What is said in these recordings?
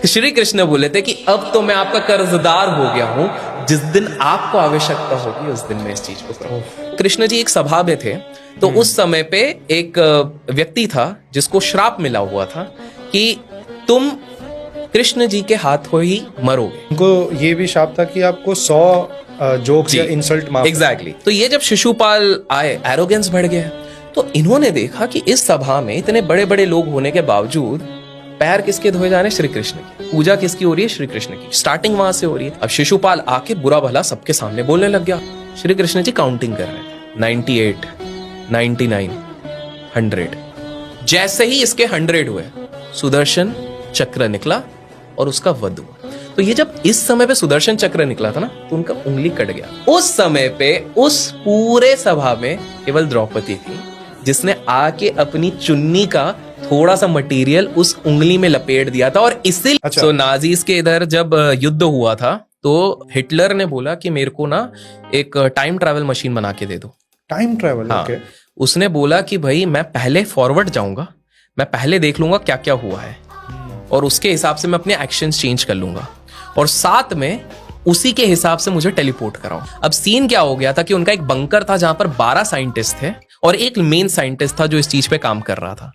श्री कृष्ण बोले थे कि अब तो मैं आपका कर्जदार हो गया हूं, जिस दिन आपको आवश्यकता होगी उस दिन मैं इस चीज को करूंगा। कृष्ण जी एक सभा में थे, तो उस समय पे एक व्यक्ति था जिसको श्राप मिला हुआ था कि तुम कृष्ण जी के हाथों ही मरोगे। उनको ये भी श्राप था कि आपको 100 जोक्स या इंसल्ट माफ। एग्जैक्टली। तो ये जब शिशुपाल आए, एरोगेंस बढ़ गया, तो इन्होंने देखा कि इस सभा में इतने बड़े बड़े लोग होने के बावजूद पैर किसके धोए जा रहे हैं? श्री कृष्ण की। पूजा किसकी हो रही है? श्री कृष्ण की। स्टार्टिंग वहां से हो रही है। अब शिशुपाल आके बुरा भला सबके सामने बोलने लग गया। श्री कृष्ण जी काउंटिंग कर रहे थे, 98, 99, 100। जैसे ही इसके 100 हुए, सुदर्शन चक्र निकला और उसका वध हुआ। तो ये जब इस समय पे सुदर्शन चक्र निकला था ना, तो उनका उंगली कट गया। उस समय पे उस पूरे सभा में केवल द्रौपदी थी जिसने आके अपनी चुन्नी का थोड़ा सा मटेरियल उस उंगली में लपेट दिया था। और इसीलिए अच्छा। तो नाजीज के इधर जब युद्ध हुआ था, तो हिटलर ने बोला कि मेरे को ना एक टाइम ट्रैवल मशीन बना के दे दो। Time travel? हाँ, ओके। उसने बोला कि भाई मैं पहले फॉरवर्ड जाऊंगा, मैं पहले देख लूंगा क्या क्या हुआ है, और उसके हिसाब से मैं अपने एक्शंस चेंज कर लूंगा, और साथ में उसी के हिसाब से मुझे टेलीपोर्ट कराओ। अब सीन क्या हो गया था कि उनका एक बंकर था जहां पर 12 साइंटिस्ट थे और एक मेन साइंटिस्ट था जो इस चीज पे काम कर रहा था।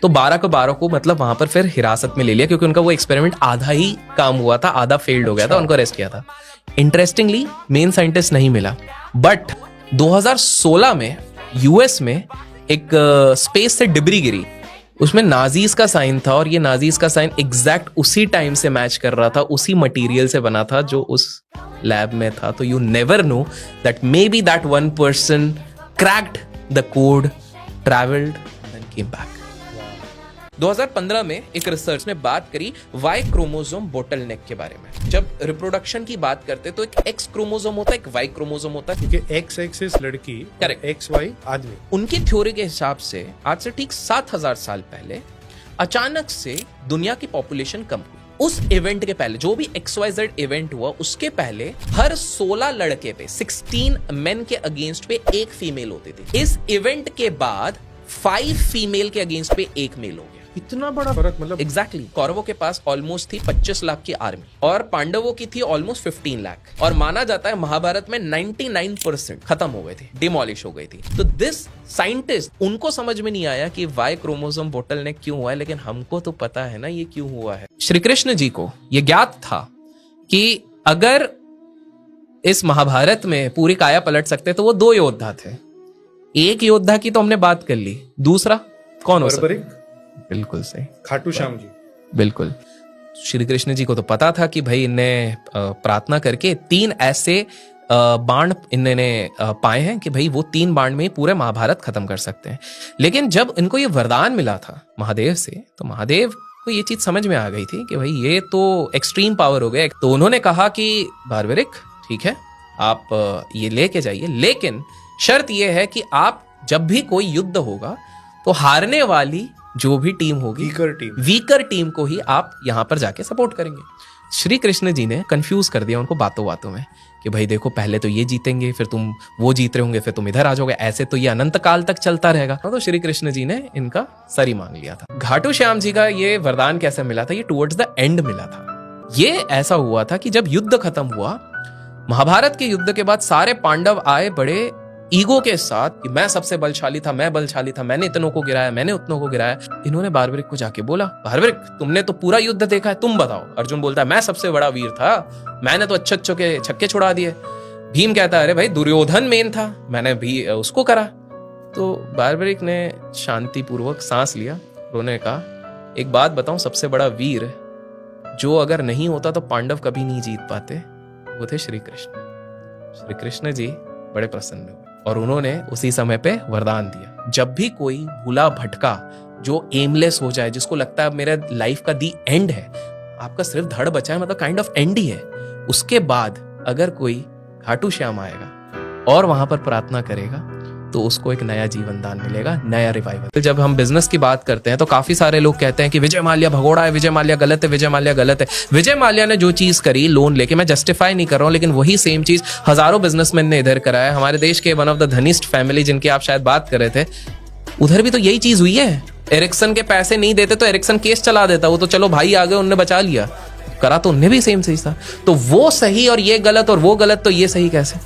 तो 12 को 12 को मतलब वहां पर फिर हिरासत में ले लिया, क्योंकि उनका वो एक्सपेरिमेंट आधा ही काम हुआ था, आधा फेल्ड हो गया था, उनको अरेस्ट किया था। इंटरेस्टिंगली मेन साइंटिस्ट नहीं मिला, बट 2016 में यूएस में एक स्पेस से डिब्री गिरी, उसमें नाजीज का साइन था, और ये नाजीज का साइन एग्जैक्ट उसी टाइम से मैच कर रहा था, उसी मटेरियल से बना था जो उस लैब में था। तो you never know that may be that one person cracked the code, travelled and came back. 2015 में एक रिसर्च ने बात करी वाई क्रोमोसोम बोटलनेक के बारे में। जब रिप्रोडक्शन की बात करते तो एक एक्स क्रोमोसोम होता है, एक वाई क्रोमोसोम होता है, क्योंकि एक्स एक्सिस लड़की, करेक्ट, एक्स वाई आदमी। उनकी थ्योरी के हिसाब से आज से ठीक 7000 साल पहले अचानक से दुनिया की पॉपुलेशन कम हुई। उस इवेंट के पहले, जो भी XYZ इवेंट हुआ, उसके पहले हर 16 लड़के पे 16 मेन के अगेंस्ट पे एक फीमेल होती थी। इस इवेंट के बाद 5 फीमेल के अगेंस्ट पे एक मेल हो गया। इतना बड़ा फर्क, मतलब एग्जैक्टली। कौरवों के पास ऑलमोस्ट थी 25 लाख की आर्मी, और पांडवों की थी ऑलमोस्ट 15 लाख। और माना जाता है महाभारत में 99% खत्म हो गए थे, डिमोलिश हो गई थी। तो दिस साइंटिस्ट, उनको समझ में नहीं आया कि वाई क्रोमोसोम बोटलनेक क्यों हुआ है, लेकिन हमको तो पता है ना ये क्यों हुआ है। श्री कृष्ण जी को ये ज्ञात था कि अगर इस महाभारत में पूरी काया पलट सकते तो वो 2 योद्धा थे। एक योद्धा की तो हमने बात कर ली, दूसरा कौन हो सकता? बिल्कुल सही, खाटू श्याम जी। बिल्कुल। श्री कृष्ण जी को तो पता था कि भाई इन्हें प्रार्थना करके 3 ऐसे बाण इन्होंने पाए हैं कि भाई वो 3 बाण में पूरे महाभारत खत्म कर सकते हैं। लेकिन जब इनको ये वरदान मिला था महादेव से, तो महादेव को ये चीज समझ में आ गई थी कि भाई ये तो एक्सट्रीम पावर हो गया। तो उन्होंने कहा कि बारबरिक, ठीक है, आप ये लेके जाइए, लेकिन शर्त ये है कि आप जब भी कोई युद्ध होगा तो हारने वाली जो भी टीम होगी, वीकर टीम को ही आप यहां पर जाके सपोर्ट करेंगे। श्री कृष्ण जी ने कंफ्यूज कर दिया उनको बातों बातों में कि भाई देखो, पहले तो ये जीतेंगे, फिर तुम वो जीत रहे होंगे, फिर तुम इधर आ जाओगे, ऐसे तो ये अनंत काल तक चलता रहेगा। तो श्री कृष्ण जी ने इनका सर ही मांग लिया था। घाटू श्याम जी का ये वरदान कैसे मिला था? ये टुवर्ड्स द एंड मिला था। ये ऐसा हुआ था कि जब युद्ध खत्म हुआ, महाभारत के युद्ध के बाद सारे पांडव आए बड़े ईगो के साथ कि मैं सबसे बलशाली था, मैं बलशाली था, मैंने इतनों को गिराया, मैंने उतनों को गिराया। इन्होंने बारबरिक को जाके बोला, बारबरिक तुमने तो पूरा युद्ध देखा है, तुम बताओ। अर्जुन बोलता है मैं सबसे बड़ा वीर था, मैंने तो अच्छे के छक्के छुड़ा दिए। भीम कहता है अरे भाई दुर्योधन मेन था, मैंने भी उसको करा। तो बारबरिक ने शांतिपूर्वक सांस लिया, उन्होंने कहा एक बात बताऊं, सबसे बड़ा वीर जो अगर नहीं होता तो पांडव कभी नहीं जीत पाते, वो थे श्री कृष्ण। श्री कृष्ण जी बड़े प्रसन्न हुए और उन्होंने उसी समय पे वरदान दिया, जब भी कोई भूला भटका जो एमलेस हो जाए, जिसको लगता है मेरा लाइफ का दी एंड है, आपका सिर्फ धड़ बचा है, मतलब काइंड ऑफ एंड ही है, उसके बाद अगर कोई घाटू श्याम आएगा और वहां पर प्रार्थना करेगा तो उसको एक नया जीवन दान मिलेगा, नया रिवाइवल। तो जब हम बिजनेस की बात करते हैं तो काफी सारे लोग कहते हैं कि विजय माल्या भगोड़ा है, विजय माल्या गलत है, विजय माल्या गलत है। विजय माल्या ने जो चीज करी लोन लेके, मैं जस्टिफाई नहीं कर रहा हूं, लेकिन वही सेम चीज हजारों बिजनेसमैन ने इधर करा है। हमारे देश के वन ऑफ द धनिस्ट फैमिली जिनकी आप शायद बात कर रहे थे, उधर भी तो यही चीज हुई है। एरिक्सन के पैसे नहीं देते तो एरिक्सन केस चला देता, वो तो चलो भाई आ गए, उनने बचा लिया, करा तो उनने भी सेम सही था। तो वो सही और ये गलत और वो गलत, तो ये सही कैसे?